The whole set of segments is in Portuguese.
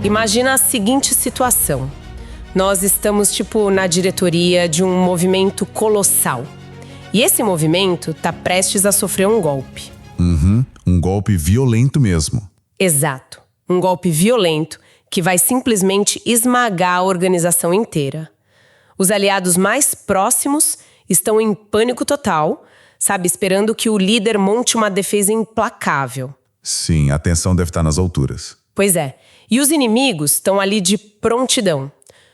Imagina a seguinte situação. Nós estamos, na diretoria de um movimento colossal. E esse movimento está prestes a sofrer um golpe. Um golpe violento mesmo. Exato. Um golpe violento que vai simplesmente esmagar a organização inteira. Os aliados mais próximos estão em pânico total, esperando que o líder monte uma defesa implacável. Sim, a tensão deve estar nas alturas. Pois é. E os inimigos estão ali de prontidão,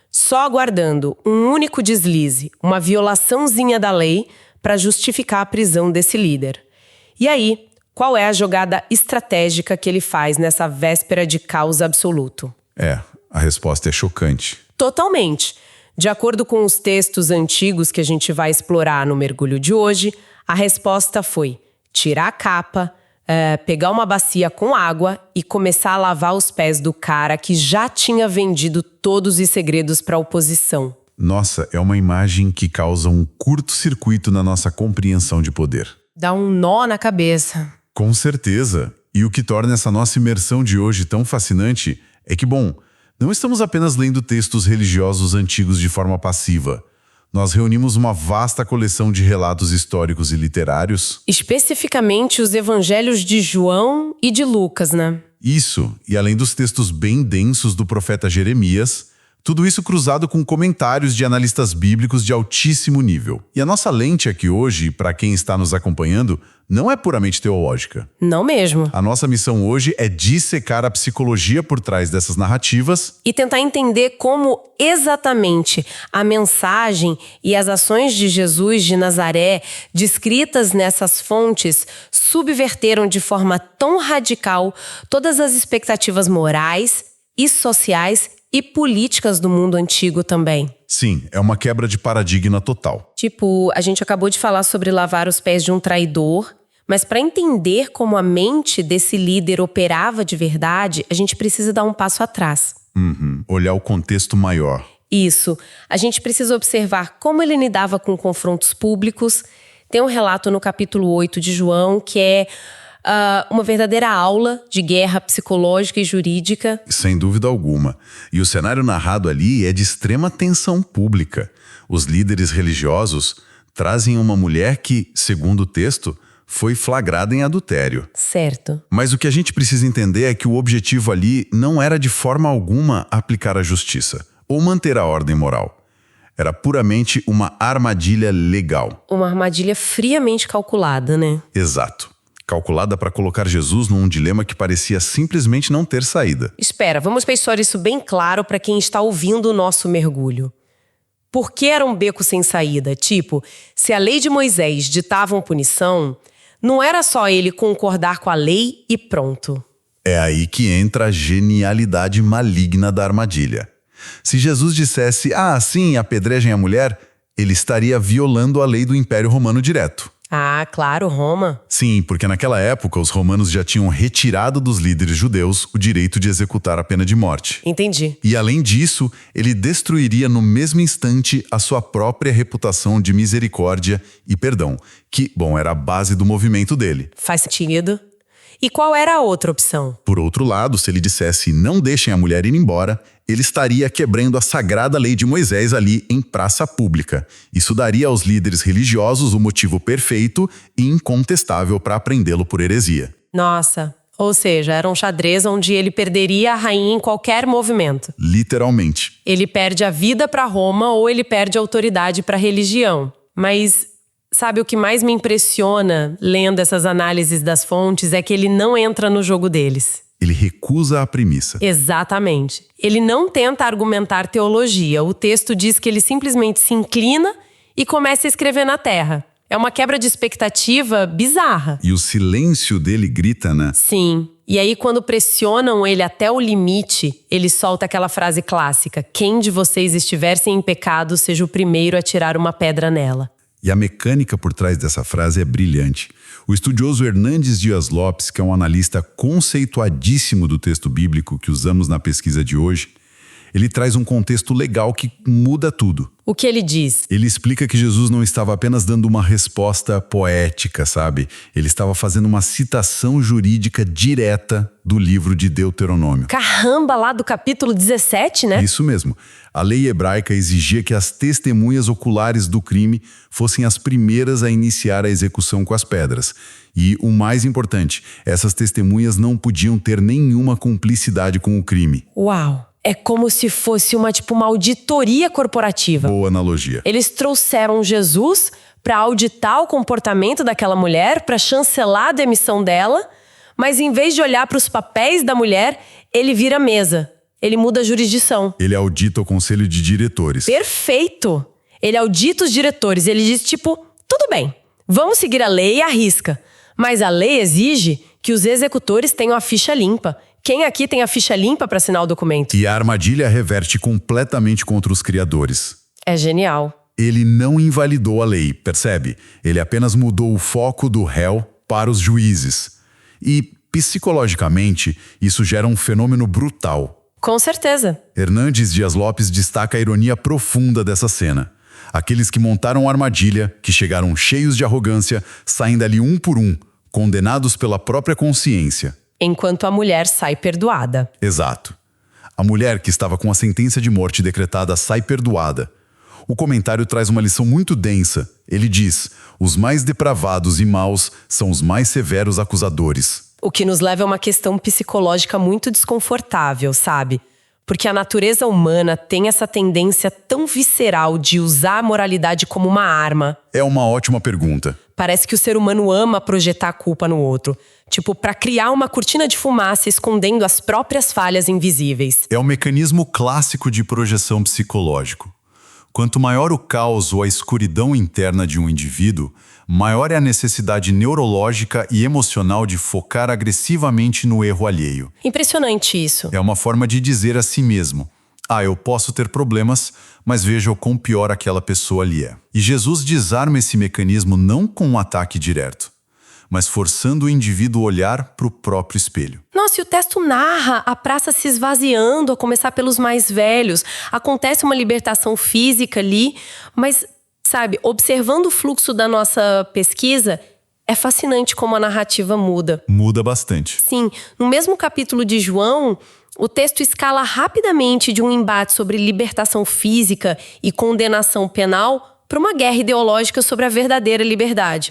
só aguardando um único deslize, uma violaçãozinha da lei para justificar a prisão desse líder. E aí, qual é a jogada estratégica que ele faz nessa véspera de caos absoluto? A resposta é chocante. Totalmente. De acordo com os textos antigos que a gente vai explorar no mergulho de hoje, a resposta foi tirar a capa, pegar uma bacia com água e começar a lavar os pés do cara que já tinha vendido todos os segredos para a oposição. Nossa, é uma imagem que causa um curto-circuito na nossa compreensão de poder. Dá um nó na cabeça. Com certeza. E o que torna essa nossa imersão de hoje tão fascinante é que, não estamos apenas lendo textos religiosos antigos de forma passiva. Nós reunimos uma vasta coleção de relatos históricos e literários. Especificamente os evangelhos de João e de Lucas, né? Isso, e além dos textos bem densos do profeta Jeremias, tudo isso cruzado com comentários de analistas bíblicos de altíssimo nível. E a nossa lente aqui hoje, para quem está nos acompanhando, não é puramente teológica. Não mesmo. A nossa missão hoje é dissecar a psicologia por trás dessas narrativas e tentar entender como exatamente a mensagem e as ações de Jesus de Nazaré, descritas nessas fontes, subverteram de forma tão radical todas as expectativas morais e sociais e políticas do mundo antigo também. Sim, é uma quebra de paradigma total. A gente acabou de falar sobre lavar os pés de um traidor, mas para entender como a mente desse líder operava de verdade, a gente precisa dar um passo atrás. Olhar o contexto maior. Isso. A gente precisa observar como ele lidava com confrontos públicos. Tem um relato no capítulo 8 de João que é uma verdadeira aula de guerra psicológica e jurídica. Sem dúvida alguma. E o cenário narrado ali é de extrema tensão pública. Os líderes religiosos trazem uma mulher que, segundo o texto, foi flagrada em adultério. Certo. Mas o que a gente precisa entender é que o objetivo ali não era de forma alguma aplicar a justiça ou manter a ordem moral. Era puramente uma armadilha legal. Uma armadilha friamente calculada, né? Exato. Calculada para colocar Jesus num dilema que parecia simplesmente não ter saída. Espera, vamos pensar isso bem claro para quem está ouvindo o nosso mergulho. Por que era um beco sem saída? Se a lei de Moisés ditava uma punição, não era só ele concordar com a lei e pronto. É aí que entra a genialidade maligna da armadilha. Se Jesus dissesse, sim, apedrejem a mulher, ele estaria violando a lei do Império Romano direto. Ah, claro, Roma. Sim, porque naquela época os romanos já tinham retirado dos líderes judeus o direito de executar a pena de morte. Entendi. E além disso, ele destruiria no mesmo instante a sua própria reputação de misericórdia e perdão, que, era a base do movimento dele. Faz sentido. E qual era a outra opção? Por outro lado, se ele dissesse não deixem a mulher ir embora, ele estaria quebrando a sagrada lei de Moisés ali em praça pública. Isso daria aos líderes religiosos o motivo perfeito e incontestável para prendê-lo por heresia. Nossa, ou seja, era um xadrez onde ele perderia a rainha em qualquer movimento. Literalmente. Ele perde a vida para Roma ou ele perde a autoridade para a religião. Mas sabe o que mais me impressiona lendo essas análises das fontes é que ele não entra no jogo deles. Ele recusa a premissa. Exatamente. Ele não tenta argumentar teologia. O texto diz que ele simplesmente se inclina e começa a escrever na terra. É uma quebra de expectativa bizarra. E o silêncio dele grita, né? Sim. E aí, quando pressionam ele até o limite, ele solta aquela frase clássica: quem de vocês estiver sem pecado, seja o primeiro a tirar uma pedra nela. E a mecânica por trás dessa frase é brilhante. O estudioso Hernandes Dias Lopes, que é um analista conceituadíssimo do texto bíblico que usamos na pesquisa de hoje, Ele traz um contexto legal que muda tudo. O que ele diz? Ele explica que Jesus não estava apenas dando uma resposta poética, sabe? Ele estava fazendo uma citação jurídica direta do livro de Deuteronômio. Caramba, lá do capítulo 17, né? Isso mesmo. A lei hebraica exigia que as testemunhas oculares do crime fossem as primeiras a iniciar a execução com as pedras. E, o mais importante, essas testemunhas não podiam ter nenhuma cumplicidade com o crime. Uau! É como se fosse uma auditoria corporativa. Boa analogia. Eles trouxeram Jesus para auditar o comportamento daquela mulher, para chancelar a demissão dela, mas em vez de olhar para os papéis da mulher, ele vira a mesa. Ele muda a jurisdição. Ele audita o conselho de diretores. Perfeito! Ele audita os diretores. Ele diz, tudo bem, vamos seguir a lei e arrisca. Mas a lei exige que os executores tenham a ficha limpa. Quem aqui tem a ficha limpa para assinar o documento? E a armadilha reverte completamente contra os criadores. É genial. Ele não invalidou a lei, percebe? Ele apenas mudou o foco do réu para os juízes. E, psicologicamente, isso gera um fenômeno brutal. Com certeza. Hernandes Dias Lopes destaca a ironia profunda dessa cena. Aqueles que montaram a armadilha, que chegaram cheios de arrogância, saem dali um por um, condenados pela própria consciência. Enquanto a mulher sai perdoada. Exato. A mulher que estava com a sentença de morte decretada sai perdoada. O comentário traz uma lição muito densa. Ele diz: os mais depravados e maus são os mais severos acusadores. O que nos leva a uma questão psicológica muito desconfortável, sabe? Porque a natureza humana tem essa tendência tão visceral de usar a moralidade como uma arma. É uma ótima pergunta. Parece que o ser humano ama projetar a culpa no outro. Para criar uma cortina de fumaça escondendo as próprias falhas invisíveis. É o mecanismo clássico de projeção psicológico. Quanto maior o caos ou a escuridão interna de um indivíduo, maior é a necessidade neurológica e emocional de focar agressivamente no erro alheio. Impressionante isso. É uma forma de dizer a si mesmo: eu posso ter problemas, mas veja o quão pior aquela pessoa ali é. E Jesus desarma esse mecanismo não com um ataque direto, mas forçando o indivíduo a olhar para o próprio espelho. Nossa, e o texto narra a praça se esvaziando, a começar pelos mais velhos. Acontece uma libertação física ali, mas, observando o fluxo da nossa pesquisa, é fascinante como a narrativa muda. Muda bastante. Sim, no mesmo capítulo de João, o texto escala rapidamente de um embate sobre libertação física e condenação penal para uma guerra ideológica sobre a verdadeira liberdade.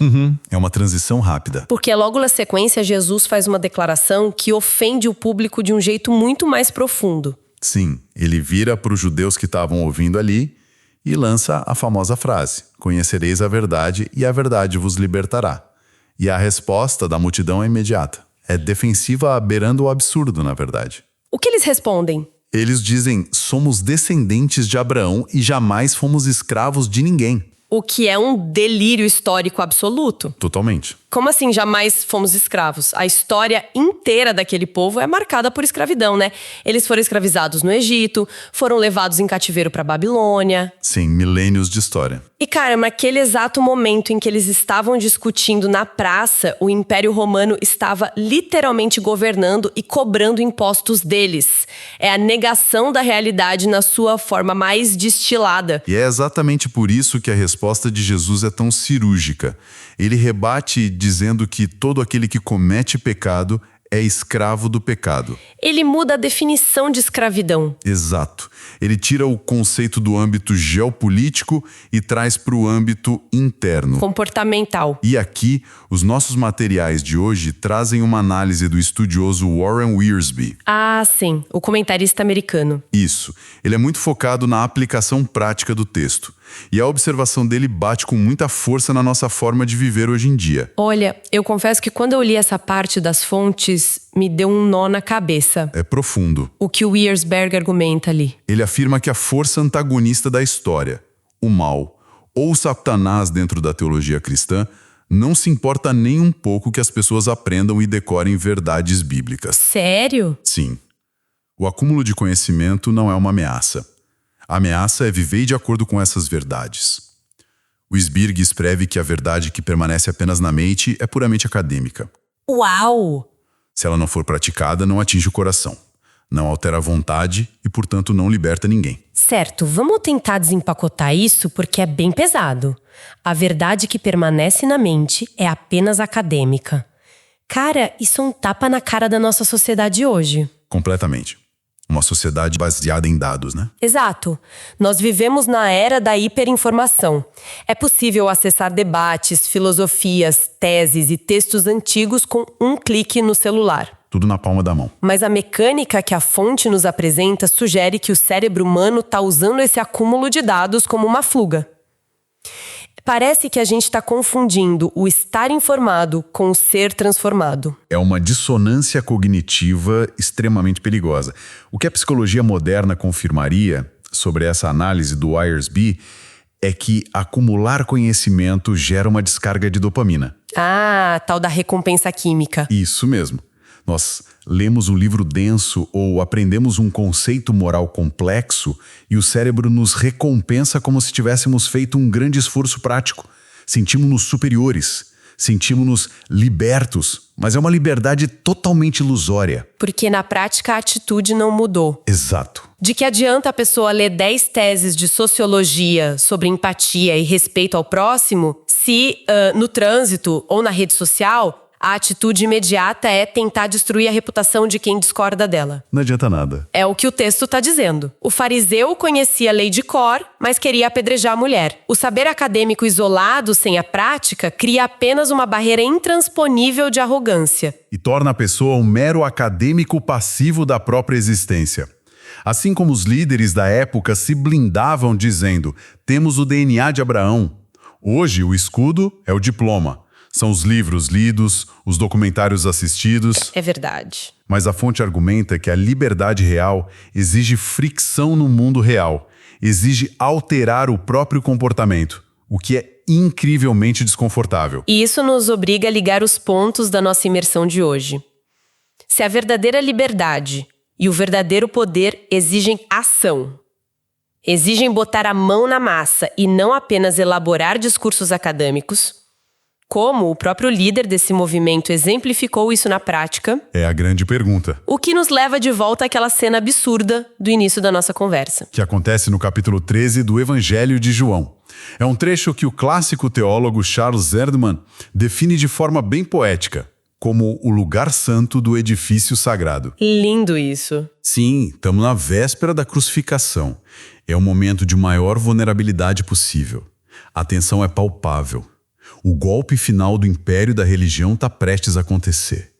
É uma transição rápida. Porque logo na sequência, Jesus faz uma declaração que ofende o público de um jeito muito mais profundo. Sim, ele vira para os judeus que estavam ouvindo ali e lança a famosa frase: conhecereis a verdade e a verdade vos libertará. E a resposta da multidão é imediata. É defensiva, beirando o absurdo, na verdade. O que eles respondem? Eles dizem: somos descendentes de Abraão e jamais fomos escravos de ninguém. O que é um delírio histórico absoluto. Totalmente. Como assim jamais fomos escravos? A história inteira daquele povo é marcada por escravidão, né? Eles foram escravizados no Egito, foram levados em cativeiro para Babilônia. Sim, milênios de história. E, cara, naquele exato momento em que eles estavam discutindo na praça, o Império Romano estava literalmente governando e cobrando impostos deles. É a negação da realidade na sua forma mais destilada. E é exatamente por isso que a resposta de Jesus é tão cirúrgica. Ele rebate dizendo que todo aquele que comete pecado é escravo do pecado. Ele muda a definição de escravidão. Exato. Ele tira o conceito do âmbito geopolítico e traz para o âmbito interno. Comportamental. E aqui, os nossos materiais de hoje trazem uma análise do estudioso Warren Wiersbe. Ah, sim. O comentarista americano. Isso. Ele é muito focado na aplicação prática do texto. E a observação dele bate com muita força na nossa forma de viver hoje em dia. Olha, eu confesso que quando eu li essa parte das fontes, me deu um nó na cabeça. É profundo. O que o Wiersbe argumenta ali. Ele afirma que a força antagonista da história, o mal, ou Satanás dentro da teologia cristã, não se importa nem um pouco que as pessoas aprendam e decorem verdades bíblicas. Sério? Sim. O acúmulo de conhecimento não é uma ameaça. A ameaça é viver de acordo com essas verdades. O Sbirg escreve que a verdade que permanece apenas na mente é puramente acadêmica. Uau! Se ela não for praticada, não atinge o coração. não altera a vontade e, portanto, não liberta ninguém. Certo, vamos tentar desempacotar isso porque é bem pesado. A verdade que permanece na mente é apenas acadêmica. Cara, isso é um tapa na cara da nossa sociedade hoje. Completamente. Uma sociedade baseada em dados, né? Exato. Nós vivemos na era da hiperinformação. É possível acessar debates, filosofias, teses e textos antigos com um clique no celular. Tudo na palma da mão. Mas a mecânica que a fonte nos apresenta sugere que o cérebro humano está usando esse acúmulo de dados como uma fuga. Parece que a gente está confundindo o estar informado com o ser transformado. É uma dissonância cognitiva extremamente perigosa. O que a psicologia moderna confirmaria sobre essa análise do Wiersbe é que acumular conhecimento gera uma descarga de dopamina. Ah, tal da recompensa química. Isso mesmo. Nós lemos um livro denso ou aprendemos um conceito moral complexo e o cérebro nos recompensa como se tivéssemos feito um grande esforço prático. Sentimos-nos superiores, sentimos-nos libertos, mas é uma liberdade totalmente ilusória. Porque na prática a atitude não mudou. Exato. De que adianta a pessoa ler 10 teses de sociologia sobre empatia e respeito ao próximo se no trânsito ou na rede social a atitude imediata é tentar destruir a reputação de quem discorda dela. Não adianta nada. É o que o texto está dizendo. O fariseu conhecia a lei de cor, mas queria apedrejar a mulher. O saber acadêmico isolado, sem a prática, cria apenas uma barreira intransponível de arrogância. E torna a pessoa um mero acadêmico passivo da própria existência. Assim como os líderes da época se blindavam dizendo: temos o DNA de Abraão. Hoje, o escudo é o diploma. São os livros lidos, os documentários assistidos. É verdade. Mas a fonte argumenta que a liberdade real exige fricção no mundo real, exige alterar o próprio comportamento, o que é incrivelmente desconfortável. E isso nos obriga a ligar os pontos da nossa imersão de hoje. Se a verdadeira liberdade e o verdadeiro poder exigem ação, exigem botar a mão na massa e não apenas elaborar discursos acadêmicos, como o próprio líder desse movimento exemplificou isso na prática? É a grande pergunta. O que nos leva de volta àquela cena absurda do início da nossa conversa. Que acontece no capítulo 13 do Evangelho de João. É um trecho que o clássico teólogo Charles Erdmann define de forma bem poética, como o lugar santo do edifício sagrado. Lindo isso. Sim, estamos na véspera da crucificação. É o momento de maior vulnerabilidade possível. A tensão é palpável. O golpe final do império da religião está prestes a acontecer.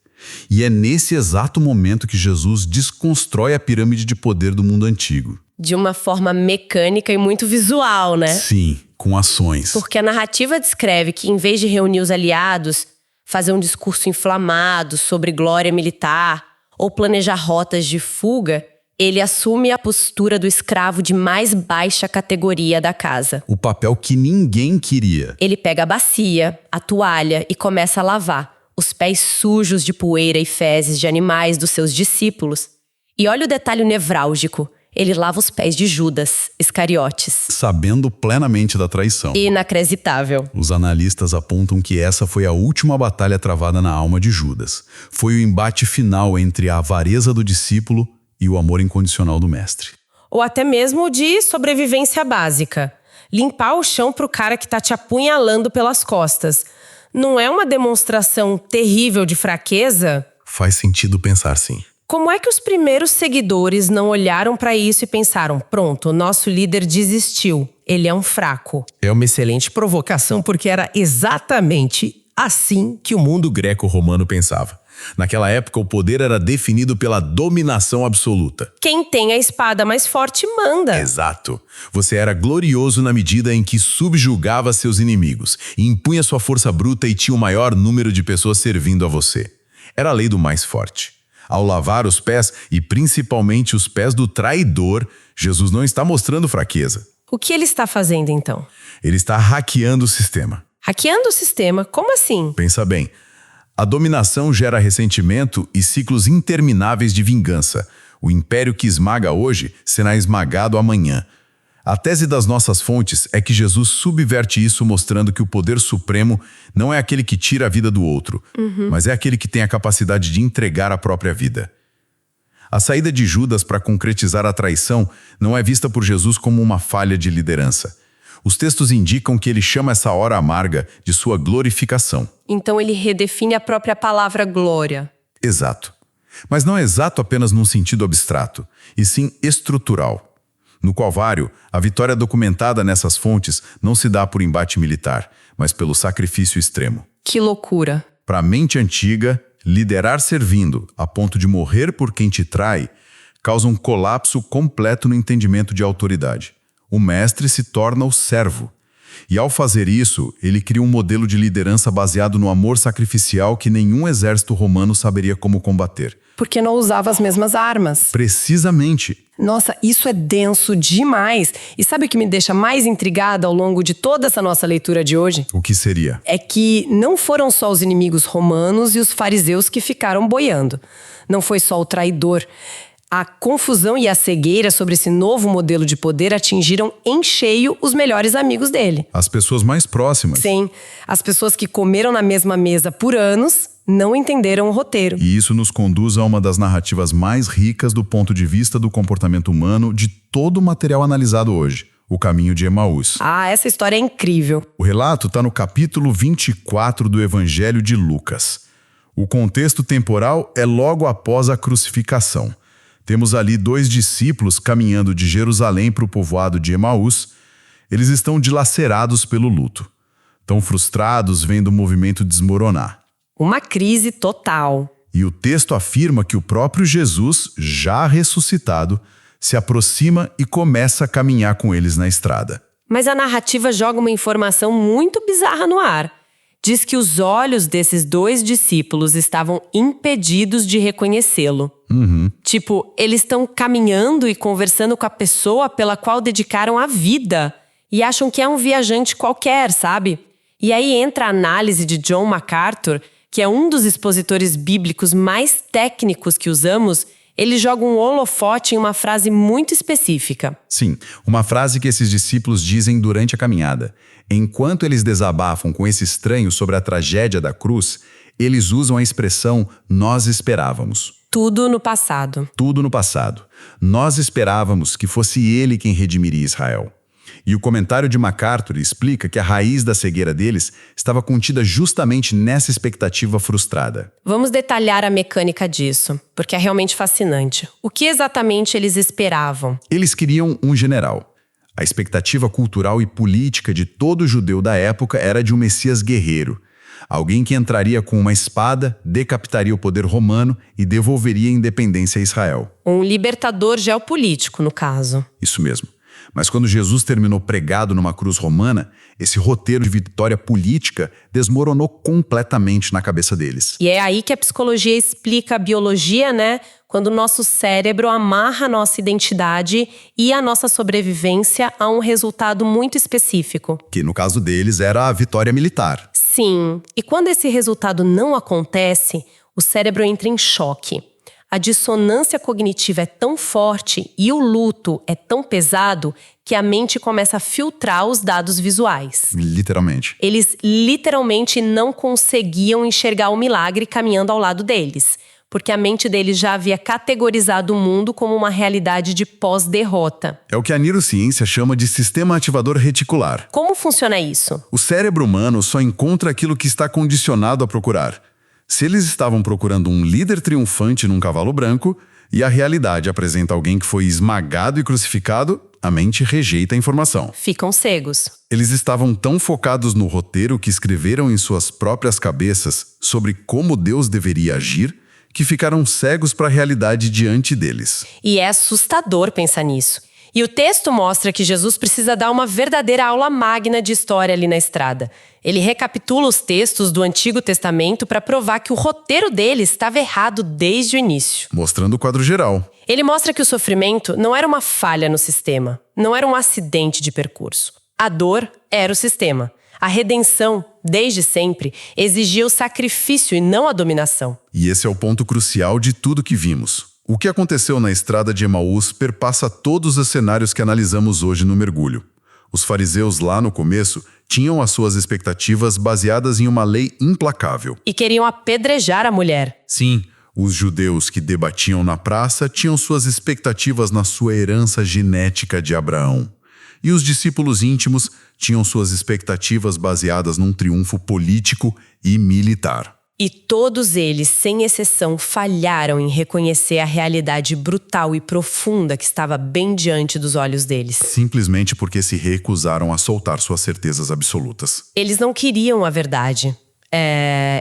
E é nesse exato momento que Jesus desconstrói a pirâmide de poder do mundo antigo. De uma forma mecânica e muito visual, né? Sim, com ações. Porque a narrativa descreve que, em vez de reunir os aliados, fazer um discurso inflamado sobre glória militar ou planejar rotas de fuga, ele assume a postura do escravo de mais baixa categoria da casa. O papel que ninguém queria. Ele pega a bacia, a toalha e começa a lavar os pés sujos de poeira e fezes de animais dos seus discípulos. E olha o detalhe nevrálgico. Ele lava os pés de Judas Iscariotes. Sabendo plenamente da traição. Inacreditável. Os analistas apontam que essa foi a última batalha travada na alma de Judas. Foi o embate final entre a avareza do discípulo e o amor incondicional do mestre. Ou até mesmo de sobrevivência básica. Limpar o chão pro cara que tá te apunhalando pelas costas. Não é uma demonstração terrível de fraqueza? Faz sentido pensar sim. Como é que os primeiros seguidores não olharam para isso e pensaram: pronto, o nosso líder desistiu, ele é um fraco? É uma excelente provocação porque era exatamente assim que o mundo greco-romano pensava. Naquela época, o poder era definido pela dominação absoluta. Quem tem a espada mais forte manda. Exato. Você era glorioso na medida em que subjugava seus inimigos, impunha sua força bruta e tinha o maior número de pessoas servindo a você. Era a lei do mais forte. Ao lavar os pés, e principalmente os pés do traidor, Jesus não está mostrando fraqueza. O que ele está fazendo então? Ele está hackeando o sistema. Hackeando o sistema? Como assim? Pensa bem. A dominação gera ressentimento e ciclos intermináveis de vingança. O império que esmaga hoje será esmagado amanhã. A tese das nossas fontes é que Jesus subverte isso, mostrando que o poder supremo não é aquele que tira a vida do outro, mas é aquele que tem a capacidade de entregar a própria vida. A saída de Judas para concretizar a traição não é vista por Jesus como uma falha de liderança. Os textos indicam que ele chama essa hora amarga de sua glorificação. Então ele redefine a própria palavra glória. Exato. Mas não é exato apenas num sentido abstrato, e sim estrutural. No Calvário, a vitória documentada nessas fontes não se dá por embate militar, mas pelo sacrifício extremo. Que loucura! Para a mente antiga, liderar servindo, a ponto de morrer por quem te trai, causa um colapso completo no entendimento de autoridade. O mestre se torna o servo. E ao fazer isso, ele cria um modelo de liderança baseado no amor sacrificial que nenhum exército romano saberia como combater. Porque não usava as mesmas armas. Precisamente. Nossa, isso é denso demais. E sabe o que me deixa mais intrigada ao longo de toda essa nossa leitura de hoje? O que seria? É que não foram só os inimigos romanos e os fariseus que ficaram boiando. Não foi só o traidor. A confusão e a cegueira sobre esse novo modelo de poder atingiram em cheio os melhores amigos dele. As pessoas mais próximas. Sim, as pessoas que comeram na mesma mesa por anos não entenderam o roteiro. E isso nos conduz a uma das narrativas mais ricas do ponto de vista do comportamento humano de todo o material analisado hoje, o caminho de Emaús. Ah, essa história é incrível. O relato está no capítulo 24 do Evangelho de Lucas. O contexto temporal é logo após a crucificação. Temos ali 2 discípulos caminhando de Jerusalém para o povoado de Emaús. Eles estão dilacerados pelo luto. Tão frustrados vendo o movimento desmoronar. Uma crise total. E o texto afirma que o próprio Jesus, já ressuscitado, se aproxima e começa a caminhar com eles na estrada. Mas a narrativa joga uma informação muito bizarra no ar. Diz que os olhos desses 2 discípulos estavam impedidos de reconhecê-lo. Tipo, eles estão caminhando e conversando com a pessoa pela qual dedicaram a vida. E acham que é um viajante qualquer, sabe? E aí entra a análise de John MacArthur, que é um dos expositores bíblicos mais técnicos que usamos. Ele joga um holofote em uma frase muito específica. Sim, uma frase que esses discípulos dizem durante a caminhada. Enquanto eles desabafam com esse estranho sobre a tragédia da cruz, eles usam a expressão "nós esperávamos". Tudo no passado. Tudo no passado. Nós esperávamos que fosse ele quem redimiria Israel. E o comentário de MacArthur explica que a raiz da cegueira deles estava contida justamente nessa expectativa frustrada. Vamos detalhar a mecânica disso, porque é realmente fascinante. O que exatamente eles esperavam? Eles queriam um general. A expectativa cultural e política de todo judeu da época era de um Messias guerreiro. Alguém que entraria com uma espada, decapitaria o poder romano e devolveria a independência a Israel. Um libertador geopolítico, no caso. Isso mesmo. Mas quando Jesus terminou pregado numa cruz romana, esse roteiro de vitória política desmoronou completamente na cabeça deles. E é aí que a psicologia explica a biologia, né? Quando o nosso cérebro amarra a nossa identidade e a nossa sobrevivência a um resultado muito específico. Que no caso deles era a vitória militar. Sim, e quando esse resultado não acontece, o cérebro entra em choque. A dissonância cognitiva é tão forte e o luto é tão pesado que a mente começa a filtrar os dados visuais. Literalmente. Eles literalmente não conseguiam enxergar o milagre caminhando ao lado deles, porque a mente deles já havia categorizado o mundo como uma realidade de pós-derrota. É o que a neurociência chama de sistema ativador reticular. Como funciona isso? O cérebro humano só encontra aquilo que está condicionado a procurar. Se eles estavam procurando um líder triunfante num cavalo branco e a realidade apresenta alguém que foi esmagado e crucificado, a mente rejeita a informação. Ficam cegos. Eles estavam tão focados no roteiro que escreveram em suas próprias cabeças sobre como Deus deveria agir, que ficaram cegos para a realidade diante deles. E é assustador pensar nisso. E o texto mostra que Jesus precisa dar uma verdadeira aula magna de história ali na estrada. Ele recapitula os textos do Antigo Testamento para provar que o roteiro dele estava errado desde o início. Mostrando o quadro geral. Ele mostra que o sofrimento não era uma falha no sistema, não era um acidente de percurso. A dor era o sistema. A redenção, desde sempre, exigia o sacrifício e não a dominação. E esse é o ponto crucial de tudo que vimos. O que aconteceu na estrada de Emaús perpassa todos os cenários que analisamos hoje no mergulho. Os fariseus lá no começo tinham as suas expectativas baseadas em uma lei implacável. E queriam apedrejar a mulher. Sim, Os judeus que debatiam na praça tinham suas expectativas na sua herança genética de Abraão. E os discípulos íntimos tinham suas expectativas baseadas num triunfo político e militar. E todos eles, sem exceção, falharam em reconhecer a realidade brutal e profunda que estava bem diante dos olhos deles. Simplesmente porque se recusaram a soltar suas certezas absolutas. Eles não queriam a verdade.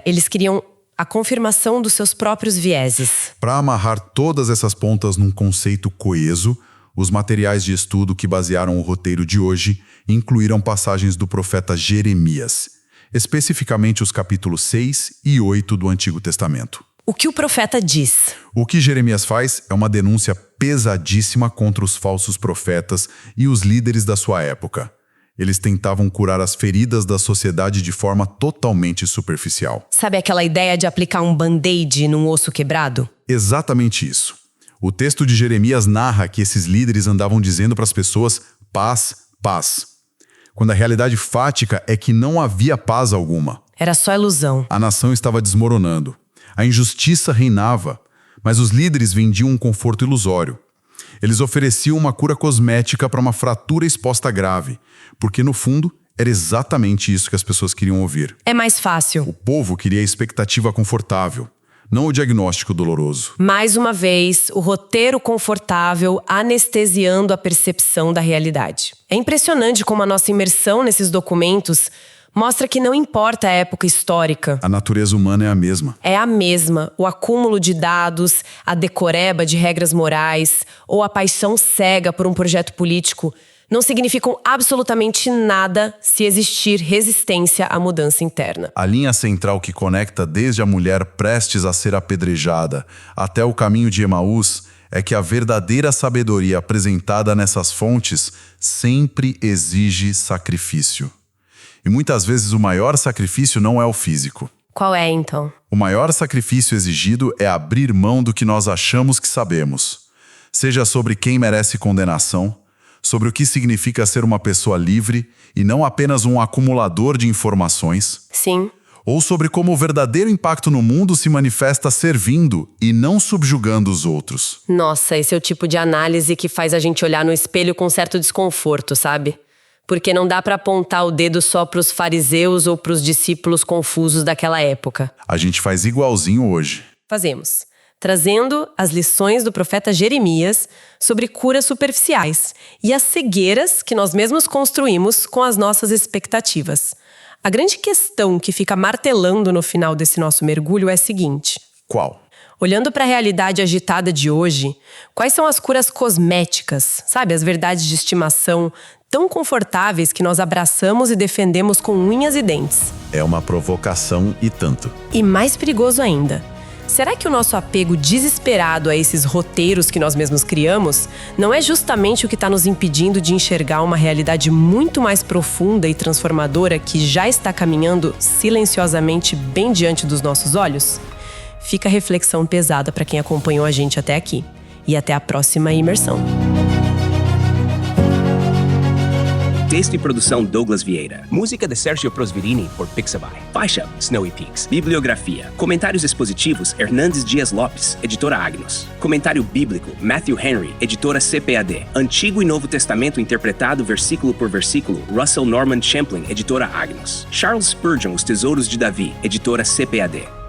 Eles queriam a confirmação dos seus próprios vieses. Para amarrar todas essas pontas num conceito coeso, os materiais de estudo que basearam o roteiro de hoje incluíram passagens do profeta Jeremias, especificamente os capítulos 6 e 8 do Antigo Testamento. O que o profeta diz? O que Jeremias faz é uma denúncia pesadíssima contra os falsos profetas e os líderes da sua época. Eles tentavam curar as feridas da sociedade de forma totalmente superficial. Sabe aquela ideia de aplicar um band-aid num osso quebrado? Exatamente isso. O texto de Jeremias narra que esses líderes andavam dizendo para as pessoas paz, paz, quando a realidade fática é que não havia paz alguma. Era só ilusão. A nação estava desmoronando. A injustiça reinava, mas os líderes vendiam um conforto ilusório. Eles ofereciam uma cura cosmética para uma fratura exposta grave, porque no fundo era exatamente isso que as pessoas queriam ouvir. É mais fácil. O povo queria a expectativa confortável, não o diagnóstico doloroso. Mais uma vez, o roteiro confortável anestesiando a percepção da realidade. É impressionante como a nossa imersão nesses documentos mostra que não importa a época histórica. A natureza humana é a mesma. É a mesma. O acúmulo de dados, a decoreba de regras morais ou a paixão cega por um projeto político não significam absolutamente nada se existir resistência à mudança interna. A linha central que conecta desde a mulher prestes a ser apedrejada até o caminho de Emaús é que a verdadeira sabedoria apresentada nessas fontes sempre exige sacrifício. E muitas vezes o maior sacrifício não é o físico. Qual é, então? O maior sacrifício exigido é abrir mão do que nós achamos que sabemos. Seja sobre quem merece condenação, sobre o que significa ser uma pessoa livre e não apenas um acumulador de informações. Sim. Ou sobre como o verdadeiro impacto no mundo se manifesta servindo e não subjugando os outros. Nossa, esse é o tipo de análise que faz a gente olhar no espelho com certo desconforto, sabe? Porque não dá para apontar o dedo só para os fariseus ou para os discípulos confusos daquela época. A gente faz igualzinho hoje. Fazemos. Trazendo as lições do profeta Jeremias sobre curas superficiais e as cegueiras que nós mesmos construímos com as nossas expectativas. A grande questão que fica martelando no final desse nosso mergulho é a seguinte. Qual? Olhando para a realidade agitada de hoje, quais são as curas cosméticas, sabe? As verdades de estimação tão confortáveis que nós abraçamos e defendemos com unhas e dentes. É uma provocação e tanto. E mais perigoso ainda, será que o nosso apego desesperado a esses roteiros que nós mesmos criamos não é justamente o que está nos impedindo de enxergar uma realidade muito mais profunda e transformadora que já está caminhando silenciosamente bem diante dos nossos olhos? Fica a reflexão pesada para quem acompanhou a gente até aqui. E até a próxima imersão. Texto e produção Douglas Vieira. Música de Sergio Prosverini por Pixabay. Faixa Snowy Peaks. Bibliografia. Comentários expositivos Hernandes Dias Lopes, editora Agnos. Comentário bíblico Matthew Henry, editora CPAD. Antigo e Novo Testamento interpretado versículo por versículo Russell Norman Champlin, editora Agnos. Charles Spurgeon, Os Tesouros de Davi, editora CPAD.